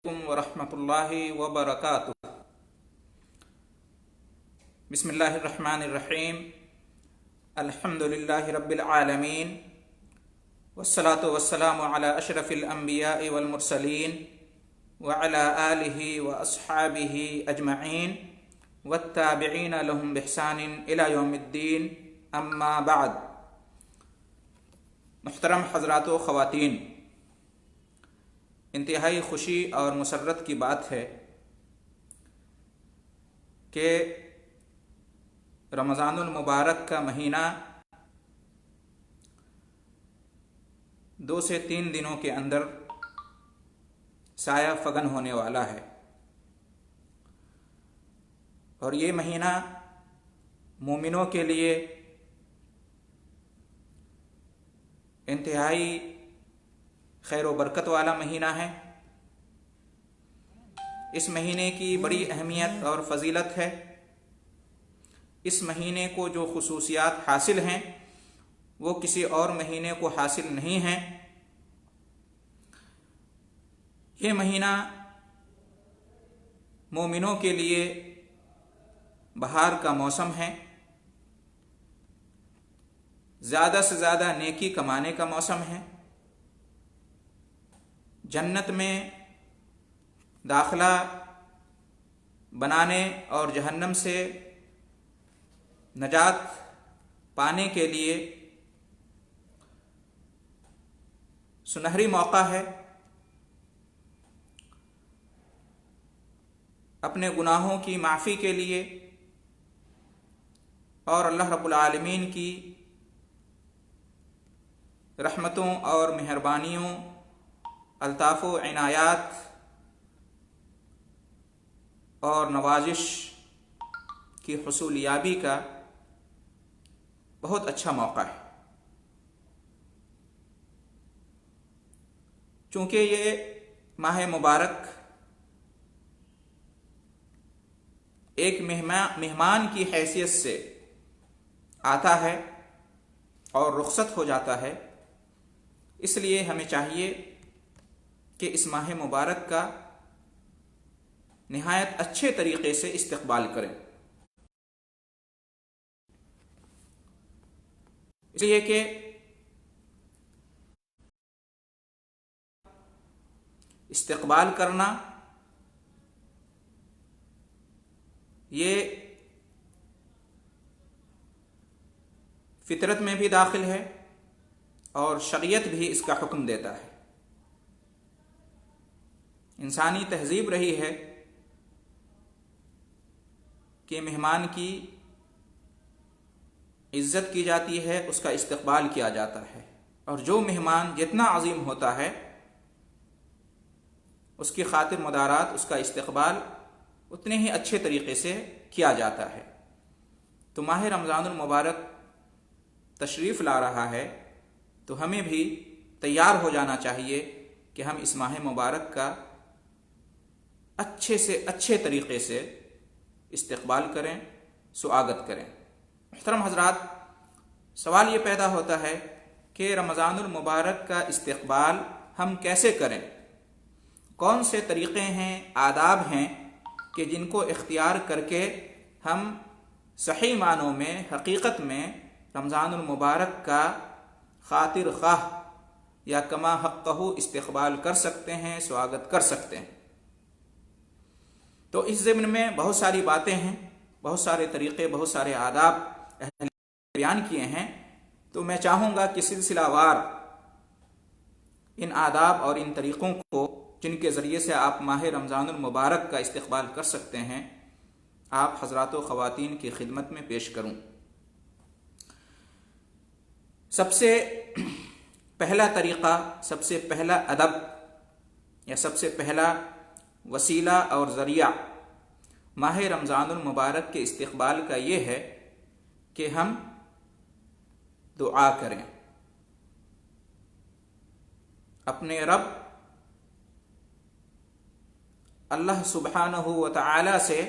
ورحمۃ اللہ وبرکاتہ۔ بسم اللہ الرحمن الرحیم۔ الحمد للہ رب العالمین، والصلاة والسلام علی اشرف الانبیاء والمرسلین وعلی آلہ واصحابہ اجمعین والتابعین لهم بإحسان الی یوم الدین، اما بعد۔ محترم حضرات و خواتین، انتہائی خوشی اور مسرت کی بات ہے کہ رمضان المبارک کا مہینہ 2 سے 3 دنوں کے اندر سایہ فگن ہونے والا ہے، اور یہ مہینہ مومنوں کے لیے انتہائی خیر و برکت والا مہینہ ہے۔ اس مہینے کی بڑی اہمیت اور فضیلت ہے۔ اس مہینے کو جو خصوصیات حاصل ہیں وہ کسی اور مہینے کو حاصل نہیں ہیں۔ یہ مہینہ مومنوں کے لیے بہار کا موسم ہے، زیادہ سے زیادہ نیکی کمانے کا موسم ہے، جنت میں داخلہ بنانے اور جہنم سے نجات پانے کے لیے سنہری موقع ہے۔ اپنے گناہوں کی معافی کے لیے اور اللہ رب العالمین کی رحمتوں اور مہربانیوں، الطاف و عنایات اور نوازش کی حصولیابی کا بہت اچھا موقع ہے۔ چونکہ یہ ماہ مبارک ایک مہمان کی حیثیت سے آتا ہے اور رخصت ہو جاتا ہے، اس لیے ہمیں چاہیے کہ اس ماہ مبارک کا نہایت اچھے طریقے سے استقبال کریں، اس لیے کہ استقبال کرنا یہ فطرت میں بھی داخل ہے اور شریعت بھی اس کا حکم دیتا ہے۔ انسانی تہذیب رہی ہے کہ مہمان کی عزت کی جاتی ہے، اس کا استقبال کیا جاتا ہے، اور جو مہمان جتنا عظیم ہوتا ہے اس کی خاطر مدارات، اس کا استقبال اتنے ہی اچھے طریقے سے کیا جاتا ہے۔ تو ماہ رمضان المبارک تشریف لا رہا ہے، تو ہمیں بھی تیار ہو جانا چاہیے کہ ہم اس ماہ مبارک کا اچھے سے اچھے طریقے سے استقبال کریں، سواگت کریں۔ محترم حضرات، سوال یہ پیدا ہوتا ہے کہ رمضان المبارک کا استقبال ہم کیسے کریں؟ کون سے طریقے ہیں، آداب ہیں کہ جن کو اختیار کر کے ہم صحیح معنوں میں، حقیقت میں رمضان المبارک کا خاطر خواہ یا کما حقہ استقبال کر سکتے ہیں، سواگت کر سکتے ہیں؟ تو اس ضمن میں بہت ساری باتیں ہیں، بہت سارے طریقے، بہت سارے آداب اہل بیان کیے ہیں۔ تو میں چاہوں گا کہ سلسلہ وار ان آداب اور ان طریقوں کو، جن کے ذریعے سے آپ ماہ رمضان المبارک کا استقبال کر سکتے ہیں، آپ حضرات و خواتین کی خدمت میں پیش کروں۔ سب سے پہلا طریقہ، سب سے پہلا ادب یا سب سے پہلا وسیلہ اور ذریعہ ماہ رمضان المبارک کے استقبال کا یہ ہے کہ ہم دعا کریں، اپنے رب اللہ سبحانہ و تعالی سے،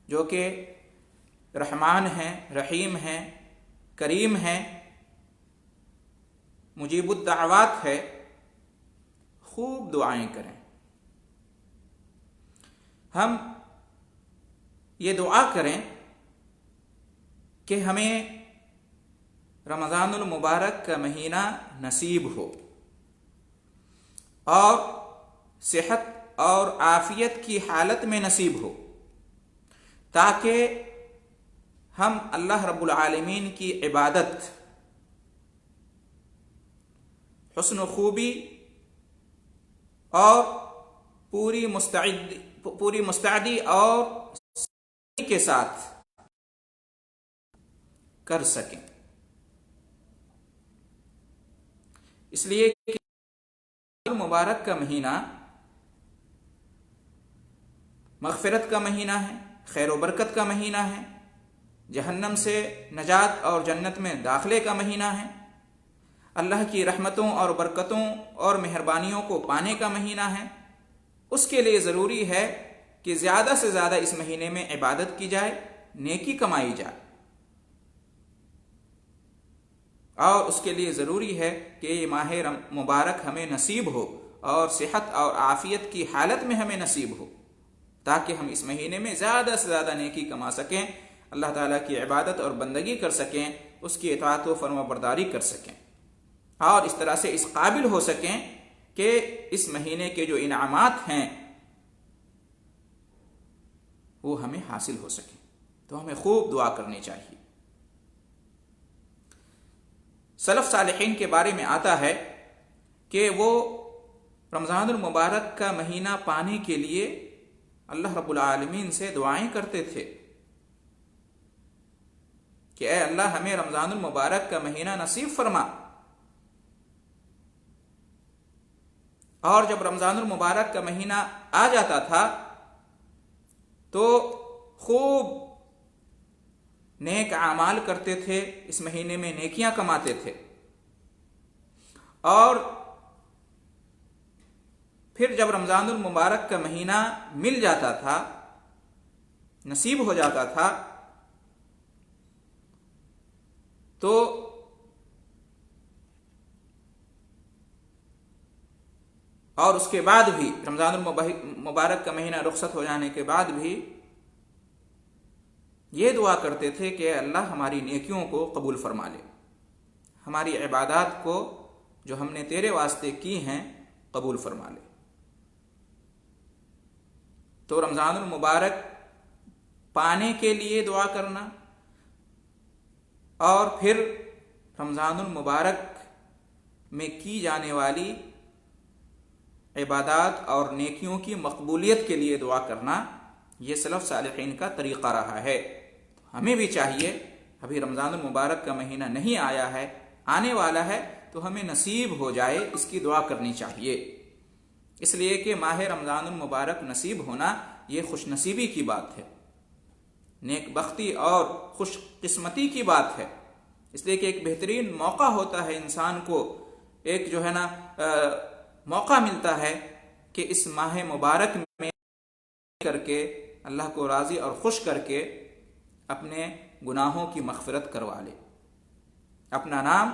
جو کہ رحمان ہیں، رحیم ہیں، کریم ہیں، مجیب الدعوات ہے، خوب دعائیں کریں، ہم یہ دعا کریں کہ ہمیں رمضان المبارک کا مہینہ نصیب ہو اور صحت اور عافیت کی حالت میں نصیب ہو، تاکہ ہم اللہ رب العالمین کی عبادت حسن و خوبی اور پوری مستعدی اور کے ساتھ کر سکیں۔ اس لیے کہ مبارک کا مہینہ مغفرت کا مہینہ ہے، خیر و برکت کا مہینہ ہے، جہنم سے نجات اور جنت میں داخلے کا مہینہ ہے، اللہ کی رحمتوں اور برکتوں اور مہربانیوں کو پانے کا مہینہ ہے۔ اس کے لیے ضروری ہے کہ زیادہ سے زیادہ اس مہینے میں عبادت کی جائے، نیکی کمائی جائے، اور اس کے لیے ضروری ہے کہ یہ ماہ مبارک ہمیں نصیب ہو اور صحت اور عافیت کی حالت میں ہمیں نصیب ہو، تاکہ ہم اس مہینے میں زیادہ سے زیادہ نیکی کما سکیں، اللہ تعالیٰ کی عبادت اور بندگی کر سکیں، اس کی اطاعت و فرما برداری کر سکیں، اور اس طرح سے اس قابل ہو سکیں کہ اس مہینے کے جو انعامات ہیں وہ ہمیں حاصل ہو سکیں۔ تو ہمیں خوب دعا کرنی چاہیے۔ سلف صالحین کے بارے میں آتا ہے کہ وہ رمضان المبارک کا مہینہ پانے کے لیے اللہ رب العالمین سے دعائیں کرتے تھے کہ اے اللہ ہمیں رمضان المبارک کا مہینہ نصیب فرما، اور جب رمضان المبارک کا مہینہ آ جاتا تھا تو خوب نیک اعمال کرتے تھے، اس مہینے میں نیکیاں کماتے تھے، اور پھر جب رمضان المبارک کا مہینہ مل جاتا تھا، نصیب ہو جاتا تھا، تو اور اس کے بعد بھی رمضان المبارک کا مہینہ رخصت ہو جانے کے بعد بھی یہ دعا کرتے تھے کہ اللہ ہماری نیکیوں کو قبول فرما لے، ہماری عبادات کو جو ہم نے تیرے واسطے کی ہیں قبول فرما لے۔ تو رمضان المبارک پانے کے لیے دعا کرنا، اور پھر رمضان المبارک میں کی جانے والی عبادات اور نیکیوں کی مقبولیت کے لیے دعا کرنا، یہ سلف صالحین کا طریقہ رہا ہے۔ ہمیں بھی چاہیے، ابھی رمضان المبارک کا مہینہ نہیں آیا ہے، آنے والا ہے، تو ہمیں نصیب ہو جائے اس کی دعا کرنی چاہیے، اس لیے کہ ماہ رمضان المبارک نصیب ہونا یہ خوش نصیبی کی بات ہے، نیک بختی اور خوش قسمتی کی بات ہے، اس لیے کہ ایک بہترین موقع ہوتا ہے انسان کو، ایک جو ہے نا موقع ملتا ہے کہ اس ماہ مبارک میں کر کے اللہ کو راضی اور خوش کر کے اپنے گناہوں کی مغفرت کروا لے، اپنا نام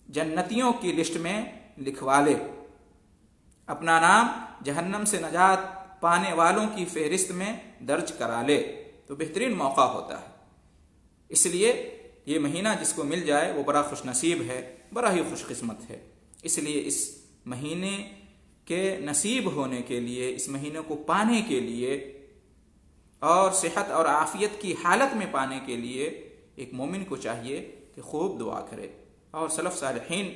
جنتیوں کی لسٹ میں لکھوا لے، اپنا نام جہنم سے نجات پانے والوں کی فہرست میں درج کرا لے، تو بہترین موقع ہوتا ہے۔ اس لیے یہ مہینہ جس کو مل جائے وہ بڑا خوش نصیب ہے، بڑا ہی خوش قسمت ہے۔ اس لیے اس مہینے کے نصیب ہونے کے لیے، اس مہینے کو پانے کے لیے اور صحت اور عافیت کی حالت میں پانے کے لیے ایک مومن کو چاہیے کہ خوب دعا کرے، اور سلف صالحین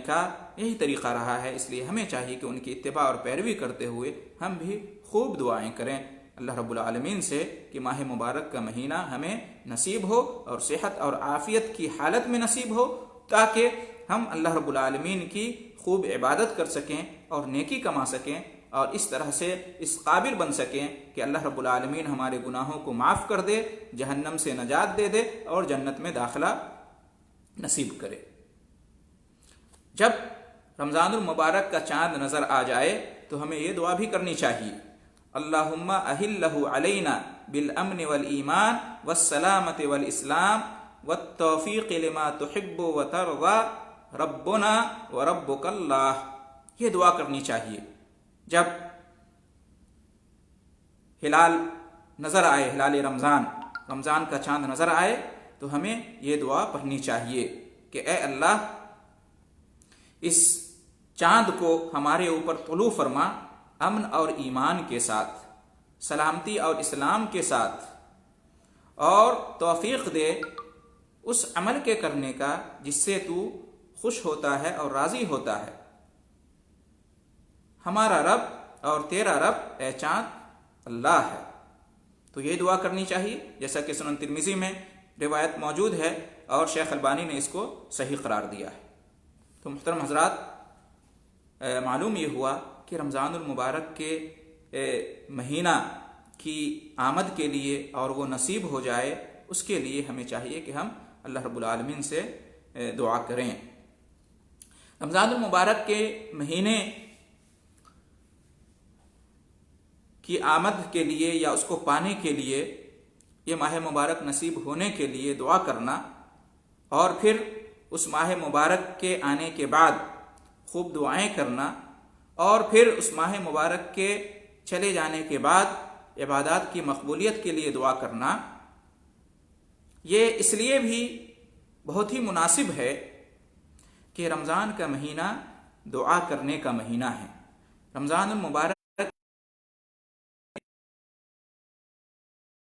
کا یہی طریقہ رہا ہے، اس لیے ہمیں چاہیے کہ ان کی اتباع اور پیروی کرتے ہوئے ہم بھی خوب دعائیں کریں اللہ رب العالمین سے کہ ماہ مبارک کا مہینہ ہمیں نصیب ہو اور صحت اور عافیت کی حالت میں نصیب ہو، تاکہ ہم اللہ رب العالمین کی خوب عبادت کر سکیں اور نیکی کما سکیں، اور اس طرح سے اس قابل بن سکیں کہ اللہ رب العالمین ہمارے گناہوں کو معاف کر دے، جہنم سے نجات دے دے اور جنت میں داخلہ نصیب کرے۔ جب رمضان المبارک کا چاند نظر آ جائے تو ہمیں یہ دعا بھی کرنی چاہیے، اللہم اہلہ علینا بالامن والایمان والسلامت والاسلام والتوفیق لما تحب وترضى ربنا وربک اللہ۔ یہ دعا کرنی چاہیے جب ہلال نظر آئے، ہلال رمضان کا چاند نظر آئے تو ہمیں یہ دعا پڑھنی چاہیے کہ اے اللہ اس چاند کو ہمارے اوپر طلوع فرما، امن اور ایمان کے ساتھ، سلامتی اور اسلام کے ساتھ، اور توفیق دے اس عمل کے کرنے کا جس سے تو خوش ہوتا ہے اور راضی ہوتا ہے۔ ہمارا رب اور تیرا رب اے چاند اللہ ہے۔ تو یہ دعا کرنی چاہیے، جیسا کہ سنن ترمذی میں روایت موجود ہے اور شیخ البانی نے اس کو صحیح قرار دیا ہے۔ تو محترم حضرات، معلوم یہ ہوا کہ رمضان المبارک کے مہینہ کی آمد کے لیے اور وہ نصیب ہو جائے، اس کے لیے ہمیں چاہیے کہ ہم اللہ رب العالمین سے دعا کریں۔ رمضان المبارک کے مہینے کی آمد کے لیے یا اس کو پانے کے لیے، یہ ماہ مبارک نصیب ہونے کے لیے دعا کرنا، اور پھر اس ماہ مبارک کے آنے کے بعد خوب دعائیں کرنا، اور پھر اس ماہ مبارک کے چلے جانے کے بعد عبادات کی مقبولیت کے لیے دعا کرنا، یہ اس لیے بھی بہت ہی مناسب ہے کہ رمضان کا مہینہ دعا کرنے کا مہینہ ہے۔ رمضان المبارک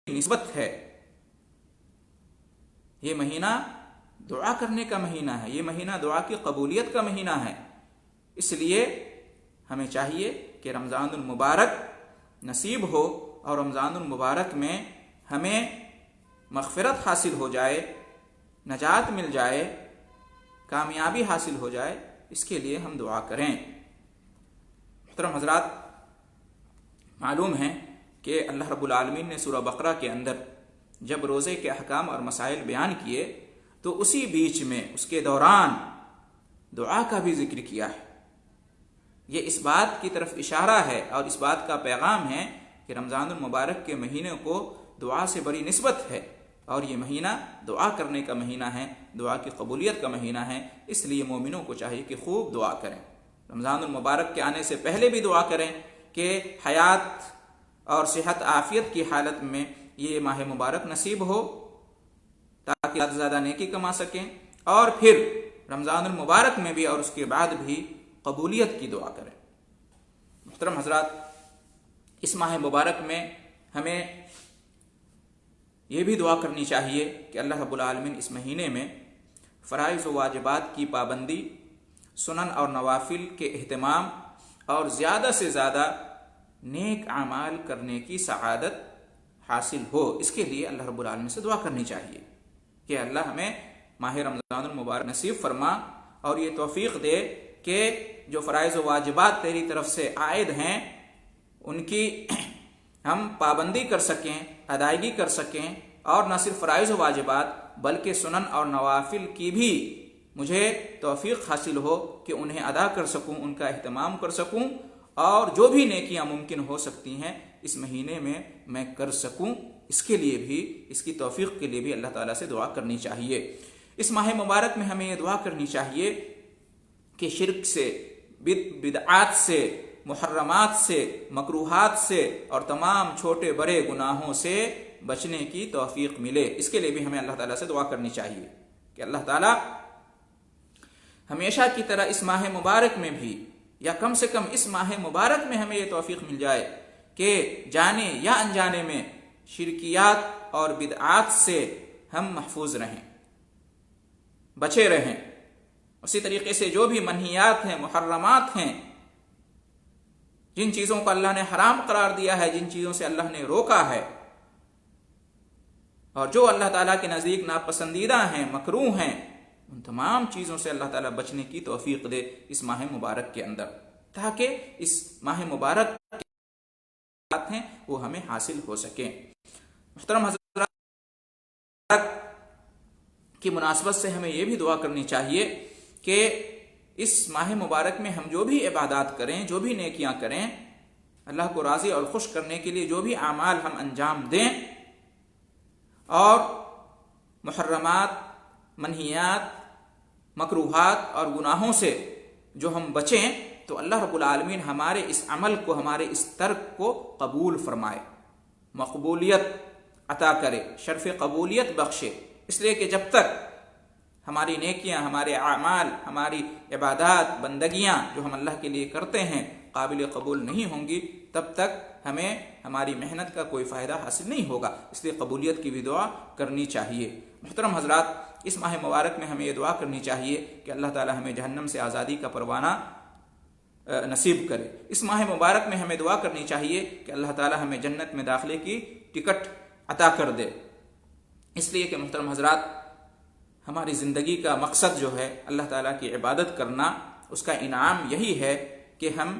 نسبت ہے، یہ مہینہ دعا کرنے کا مہینہ ہے، یہ مہینہ دعا کی قبولیت کا مہینہ ہے۔ اس لیے ہمیں چاہیے کہ رمضان المبارک نصیب ہو اور رمضان المبارک میں ہمیں مغفرت حاصل ہو جائے، نجات مل جائے، کامیابی حاصل ہو جائے، اس کے لیے ہم دعا کریں۔ محترم حضرات، معلوم ہے کہ اللہ رب العالمین نے سورہ بقرہ کے اندر جب روزے کے احکام اور مسائل بیان کیے تو اسی بیچ میں اس کے دوران دعا کا بھی ذکر کیا ہے۔ یہ اس بات کی طرف اشارہ ہے اور اس بات کا پیغام ہے کہ رمضان المبارک کے مہینے کو دعا سے بڑی نسبت ہے، اور یہ مہینہ دعا کرنے کا مہینہ ہے، دعا کی قبولیت کا مہینہ ہے۔ اس لیے مومنوں کو چاہیے کہ خوب دعا کریں، رمضان المبارک کے آنے سے پہلے بھی دعا کریں کہ حیات اور صحت عافیت کی حالت میں یہ ماہ مبارک نصیب ہو تاکہ زیادہ سے زیادہ نیکی کما سکیں، اور پھر رمضان المبارک میں بھی اور اس کے بعد بھی قبولیت کی دعا کریں۔ محترم حضرات، اس ماہ مبارک میں ہمیں یہ بھی دعا کرنی چاہیے کہ اللہ رب العالمین اس مہینے میں فرائض و واجبات کی پابندی، سنن اور نوافل کے اہتمام اور زیادہ سے زیادہ نیک اعمال کرنے کی سعادت حاصل ہو۔ اس کے لیے اللہ رب العالمین سے دعا کرنی چاہیے کہ اللہ ہمیں ماہ رمضان المبارک نصیب فرما اور یہ توفیق دے کہ جو فرائض و واجبات تیری طرف سے عائد ہیں ان کی ہم پابندی کر سکیں، ادائیگی کر سکیں، اور نہ صرف فرائض و واجبات بلکہ سنن اور نوافل کی بھی مجھے توفیق حاصل ہو کہ انہیں ادا کر سکوں، ان کا اہتمام کر سکوں، اور جو بھی نیکیاں ممکن ہو سکتی ہیں اس مہینے میں کر سکوں۔ اس کے لیے بھی، اس کی توفیق کے لیے بھی اللہ تعالیٰ سے دعا کرنی چاہیے۔ اس ماہ مبارک میں ہمیں یہ دعا کرنی چاہیے کہ شرک سے، بدعات سے، محرمات سے، مکروہات سے اور تمام چھوٹے بڑے گناہوں سے بچنے کی توفیق ملے۔ اس کے لیے بھی ہمیں اللہ تعالیٰ سے دعا کرنی چاہیے کہ اللہ تعالیٰ ہمیشہ کی طرح اس ماہ مبارک میں بھی، یا کم سے کم اس ماہ مبارک میں ہمیں یہ توفیق مل جائے کہ جانے یا انجانے میں شرکیات اور بدعات سے ہم محفوظ رہیں، بچے رہیں۔ اسی طریقے سے جو بھی منہیات ہیں، محرمات ہیں، جن چیزوں کو اللہ نے حرام قرار دیا ہے، جن چیزوں سے اللہ نے روکا ہے، اور جو اللہ تعالیٰ کے نزدیک ناپسندیدہ ہیں، مکروہ ہیں، ان تمام چیزوں سے اللہ تعالیٰ بچنے کی توفیق دے اس ماہ مبارک کے اندر، تاکہ اس ماہ مبارک کے بات ہیں وہ ہمیں حاصل ہو سکیں۔ محترم حضرات، کی مناسبت سے ہمیں یہ بھی دعا کرنی چاہیے کہ اس ماہ مبارک میں ہم جو بھی عبادات کریں، جو بھی نیکیاں کریں، اللہ کو راضی اور خوش کرنے کے لیے جو بھی اعمال ہم انجام دیں، اور محرمات، منہیات، مکروہات اور گناہوں سے جو ہم بچیں، تو اللہ رب العالمین ہمارے اس عمل کو، ہمارے اس ترک کو قبول فرمائے، مقبولیت عطا کرے، شرف قبولیت بخشے، اس لیے کہ جب تک ہماری نیکیاں، ہمارے اعمال، ہماری عبادات، بندگیاں جو ہم اللہ کے لیے کرتے ہیں قابل قبول نہیں ہوں گی، تب تک ہمیں ہماری محنت کا کوئی فائدہ حاصل نہیں ہوگا۔ اس لیے قبولیت کی بھی دعا کرنی چاہیے۔ محترم حضرات، اس ماہ مبارک میں ہمیں یہ دعا کرنی چاہیے کہ اللہ تعالی ہمیں جہنم سے آزادی کا پروانہ نصیب کرے۔ اس ماہ مبارک میں ہمیں دعا کرنی چاہیے کہ اللہ تعالی ہمیں جنت میں داخلے کی ٹکٹ عطا کر دے، اس لیے کہ محترم حضرات، ہماری زندگی کا مقصد جو ہے اللہ تعالیٰ کی عبادت کرنا، اس کا انعام یہی ہے کہ ہم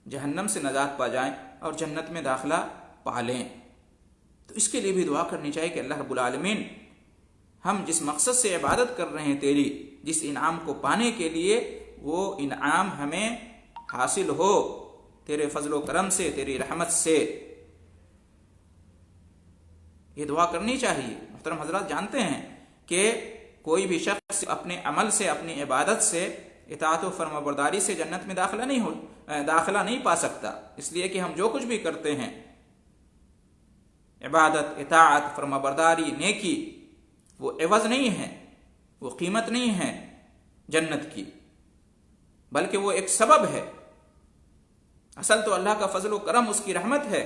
جہنم سے نجات پا جائیں اور جنت میں داخلہ پا لیں۔ تو اس کے لیے بھی دعا کرنی چاہیے کہ اللہ رب العالمین، ہم جس مقصد سے عبادت کر رہے ہیں تیری، جس انعام کو پانے کے لیے، وہ انعام ہمیں حاصل ہو تیرے فضل و کرم سے، تیری رحمت سے۔ یہ دعا کرنی چاہیے۔ محترم حضرات، جانتے ہیں کہ کوئی بھی شخص اپنے عمل سے، اپنی عبادت سے، اطاعت و فرمانبرداری سے جنت میں داخلہ نہیں پا سکتا، اس لیے کہ ہم جو کچھ بھی کرتے ہیں، عبادت، اطاعت، فرمانبرداری، نیکی، وہ عوض نہیں ہے، وہ قیمت نہیں ہے جنت کی، بلکہ وہ ایک سبب ہے۔ اصل تو اللہ کا فضل و کرم، اس کی رحمت ہے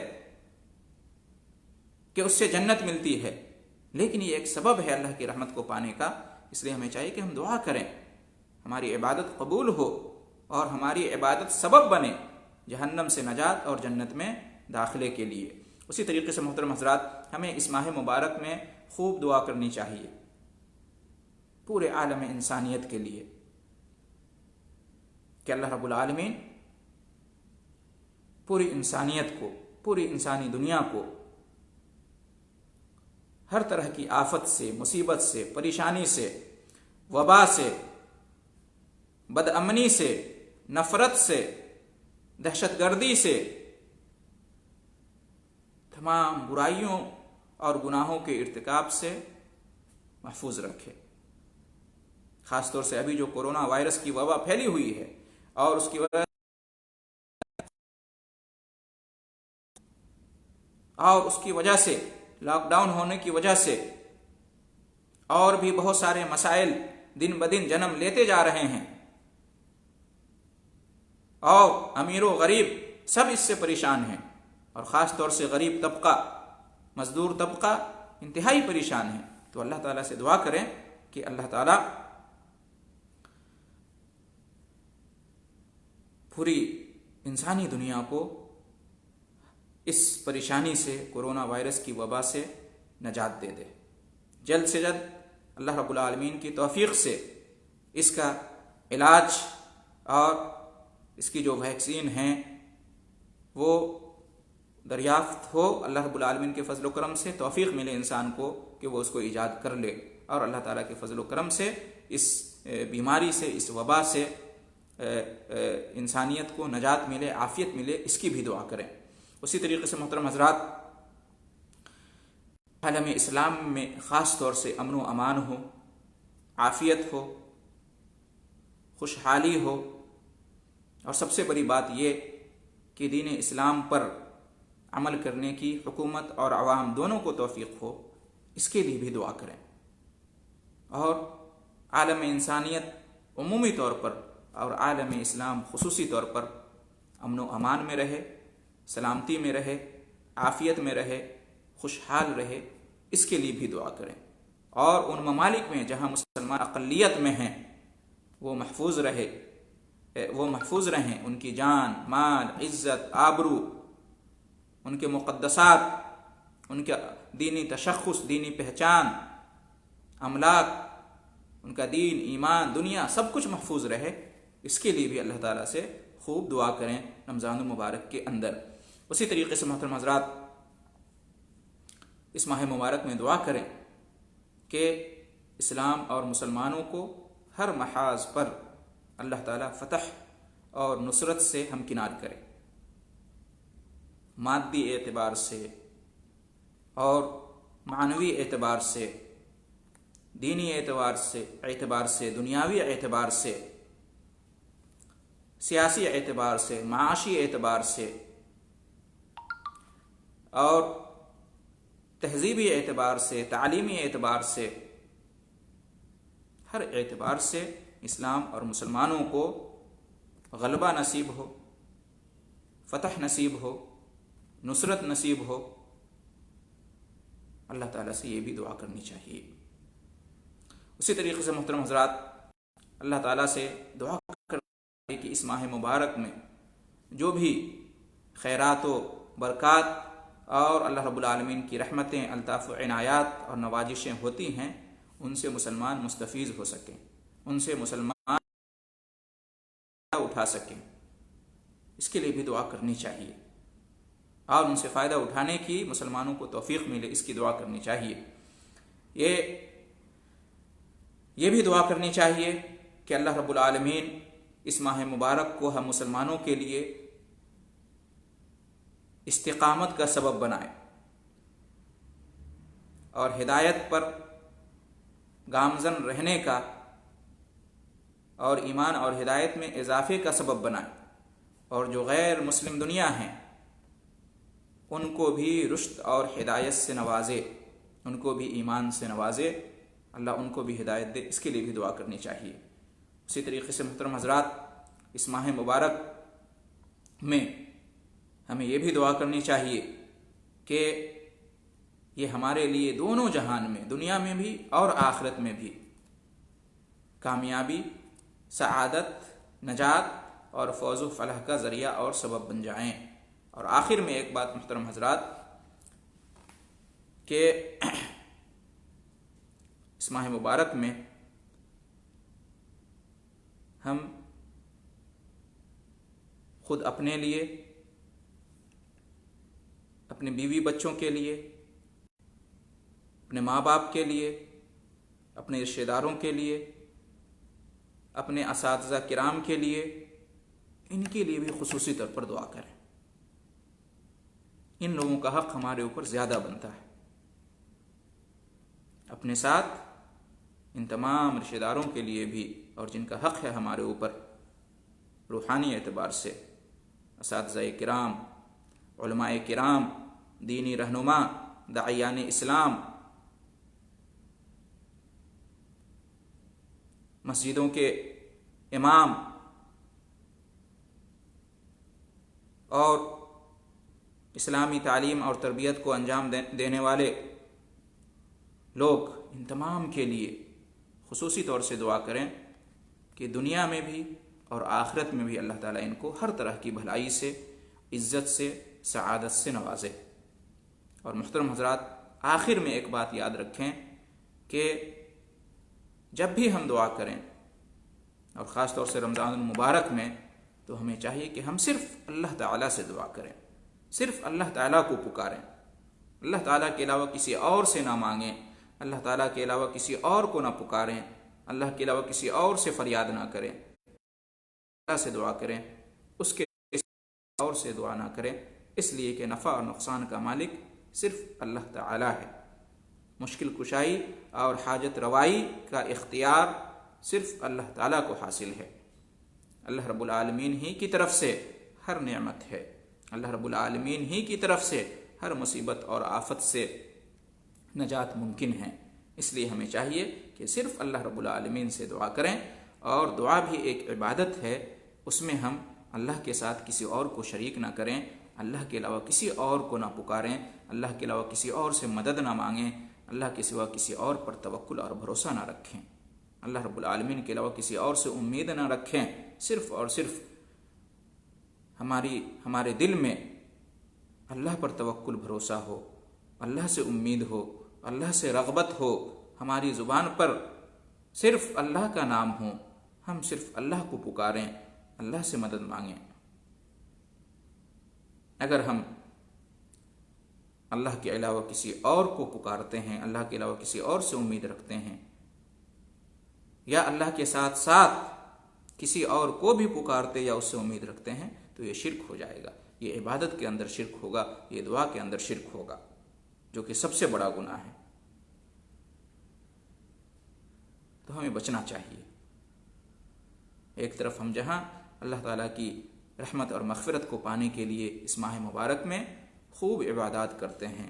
کہ اس سے جنت ملتی ہے، لیکن یہ ایک سبب ہے اللہ کی رحمت کو پانے کا۔ اس لیے ہمیں چاہیے کہ ہم دعا کریں، ہماری عبادت قبول ہو اور ہماری عبادت سبب بنے جہنم سے نجات اور جنت میں داخلے کے لیے۔ اسی طریقے سے محترم حضرات، ہمیں اس ماہ مبارک میں خوب دعا کرنی چاہیے پورے عالم انسانیت کے لیے کہ اللہ رب العالمین پوری انسانیت کو، پوری انسانی دنیا کو ہر طرح کی آفت سے، مصیبت سے، پریشانی سے، وبا سے، بد امنی سے، نفرت سے، دہشت گردی سے، تمام برائیوں اور گناہوں کے ارتکاب سے محفوظ رکھے۔ خاص طور سے ابھی جو کورونا وائرس کی وبا پھیلی ہوئی ہے اور اس کی وجہ سے، لاک ڈاؤن ہونے کی وجہ سے اور بھی بہت سارے مسائل دن بدن جنم لیتے جا رہے ہیں، اور امیر و غریب سب اس سے پریشان ہیں، اور خاص طور سے غریب طبقہ، مزدور طبقہ انتہائی پریشان ہے۔ تو اللہ تعالیٰ سے دعا کریں کہ اللہ تعالیٰ پوری انسانی دنیا کو اس پریشانی سے، کورونا وائرس کی وبا سے نجات دے دے۔ جلد سے جلد اللہ رب العالمین کی توفیق سے اس کا علاج اور اس کی جو ویکسین ہیں وہ دریافت ہو، اللہ رب العالمین کے فضل و کرم سے توفیق ملے انسان کو کہ وہ اس کو ایجاد کر لے، اور اللہ تعالیٰ کے فضل و کرم سے اس بیماری سے، اس وبا سے انسانیت کو نجات ملے، عافیت ملے، اس کی بھی دعا کریں۔ اسی طریقے سے محترم حضرات، عالم اسلام میں خاص طور سے امن و امان ہو، عافیت ہو، خوشحالی ہو، اور سب سے بڑی بات یہ کہ دین اسلام پر عمل کرنے کی حکومت اور عوام دونوں کو توفیق ہو، اس کے لیے بھی دعا کریں، اور عالم انسانیت عمومی طور پر اور عالم اسلام خصوصی طور پر امن و امان میں رہے، سلامتی میں رہے، عافیت میں رہے، خوشحال رہے، اس کے لیے بھی دعا کریں، اور ان ممالک میں جہاں مسلمان اقلیت میں ہیں وہ محفوظ رہیں، ان کی جان، مال، عزت، آبرو، ان کے مقدسات، ان کا دینی تشخص، دینی پہچان، املاک، ان کا دین، ایمان، دنیا، سب کچھ محفوظ رہے، اس کے لیے بھی اللہ تعالیٰ سے خوب دعا کریں رمضان المبارک کے اندر۔ اسی طریقے سے محترم حضرات، اس ماہ مبارک میں دعا کریں کہ اسلام اور مسلمانوں کو ہر محاذ پر اللہ تعالیٰ فتح اور نصرت سے ہمکنار کرے، مادی اعتبار سے اور معنوی اعتبار سے، دینی اعتبار سے، دنیاوی اعتبار سے، سیاسی اعتبار سے، معاشی اعتبار سے، اور تہذیبی اعتبار سے، تعلیمی اعتبار سے، ہر اعتبار سے اسلام اور مسلمانوں کو غلبہ نصیب ہو، فتح نصیب ہو، نصرت نصیب ہو، اللہ تعالیٰ سے یہ بھی دعا کرنی چاہیے۔ اسی طریقے سے محترم حضرات، اللہ تعالیٰ سے دعا کرنی چاہیے کہ اس ماہ مبارک میں جو بھی خیرات و برکات اور اللہ رب العالمین کی رحمتیں، الطاف و عنایات اور نوازشیں ہوتی ہیں، ان سے مسلمان مستفیض ہو سکیں، ان سے مسلمان اٹھا سکیں، اس کے لیے بھی دعا کرنی چاہیے، اور ان سے فائدہ اٹھانے کی مسلمانوں کو توفیق ملے، اس کی دعا کرنی چاہیے۔ یہ بھی دعا کرنی چاہیے کہ اللہ رب العالمین اس ماہ مبارک کو ہم مسلمانوں کے لیے استقامت کا سبب بنائے اور ہدایت پر گامزن رہنے کا اور ایمان اور ہدایت میں اضافے کا سبب بنائے، اور جو غیر مسلم دنیا ہیں ان کو بھی رشد اور ہدایت سے نوازے، ان کو بھی ایمان سے نوازے، اللہ ان کو بھی ہدایت دے، اس کے لیے بھی دعا کرنی چاہیے۔ اسی طریقے سے محترم حضرات، اس ماہ مبارک میں ہمیں یہ بھی دعا کرنی چاہیے کہ یہ ہمارے لیے دونوں جہان میں، دنیا میں بھی اور آخرت میں بھی، کامیابی، سعادت، نجات اور فوز و فلاح کا ذریعہ اور سبب بن جائیں۔ اور آخر میں ایک بات محترم حضرات، کہ اس ماہ مبارک میں ہم خود اپنے لیے، اپنے بیوی بچوں کے لیے، اپنے ماں باپ کے لیے، اپنے رشتہ داروں کے لیے، اپنے اساتذہ کرام کے لیے، ان کے لیے بھی خصوصی طور پر دعا کریں۔ ان لوگوں کا حق ہمارے اوپر زیادہ بنتا ہے۔ اپنے ساتھ ان تمام رشتہ داروں کے لیے بھی، اور جن کا حق ہے ہمارے اوپر روحانی اعتبار سے، اساتذہ کرام، علماء کرام، دینی رہنما، داعیان اسلام، مسجدوں کے امام اور اسلامی تعلیم اور تربیت کو انجام دینے والے لوگ، ان تمام کے لیے خصوصی طور سے دعا کریں کہ دنیا میں بھی اور آخرت میں بھی اللہ تعالیٰ ان کو ہر طرح کی بھلائی سے، عزت سے، سعادت سے نوازے۔ اور محترم حضرات، آخر میں ایک بات یاد رکھیں کہ جب بھی ہم دعا کریں، اور خاص طور سے رمضان المبارک میں، تو ہمیں چاہیے کہ ہم صرف اللہ تعالیٰ سے دعا کریں، صرف اللہ تعالیٰ کو پکاریں، اللہ تعالیٰ کے علاوہ کسی اور سے نہ مانگیں، اللہ تعالیٰ کے علاوہ کسی اور کو نہ پکاریں، اللہ کے علاوہ کسی اور سے فریاد نہ کریں، اللہ سے دعا کریں، اس کے اور سے دعا نہ کریں، اس لیے کہ نفع اور نقصان کا مالک صرف اللہ تعالیٰ ہے۔ مشکل کشائی اور حاجت روائی کا اختیار صرف اللہ تعالیٰ کو حاصل ہے۔ اللہ رب العالمین ہی کی طرف سے ہر نعمت ہے، اللہ رب العالمین ہی کی طرف سے ہر مصیبت اور آفت سے نجات ممکن ہے۔ اس لیے ہمیں چاہیے کہ صرف اللہ رب العالمین سے دعا کریں، اور دعا بھی ایک عبادت ہے، اس میں ہم اللہ کے ساتھ کسی اور کو شریک نہ کریں، اللہ کے علاوہ کسی اور کو نہ پکاریں، اللہ کے علاوہ کسی اور سے مدد نہ مانگیں، اللہ کے سوا کسی اور پر توکل اور بھروسہ نہ رکھیں، اللہ رب العالمین کے علاوہ کسی اور سے امید نہ رکھیں۔ صرف اور صرف ہمارے دل میں اللہ پر توکل، بھروسہ ہو، اللہ سے امید ہو، اللہ سے رغبت ہو، ہماری زبان پر صرف اللہ کا نام ہو، ہم صرف اللہ کو پکاریں، اللہ سے مدد مانگیں۔ اگر ہم اللہ کے علاوہ کسی اور کو پکارتے ہیں، اللہ کے علاوہ کسی اور سے امید رکھتے ہیں، یا اللہ کے ساتھ ساتھ کسی اور کو بھی پکارتے یا اس سے امید رکھتے ہیں، تو یہ شرک ہو جائے گا، یہ عبادت کے اندر شرک ہوگا، یہ دعا کے اندر شرک ہوگا، جو کہ سب سے بڑا گناہ ہے۔ تو ہمیں بچنا چاہیے۔ ایک طرف ہم جہاں اللہ تعالیٰ کی رحمت اور مغفرت کو پانے کے لیے اس ماہ مبارک میں خوب عبادات کرتے ہیں،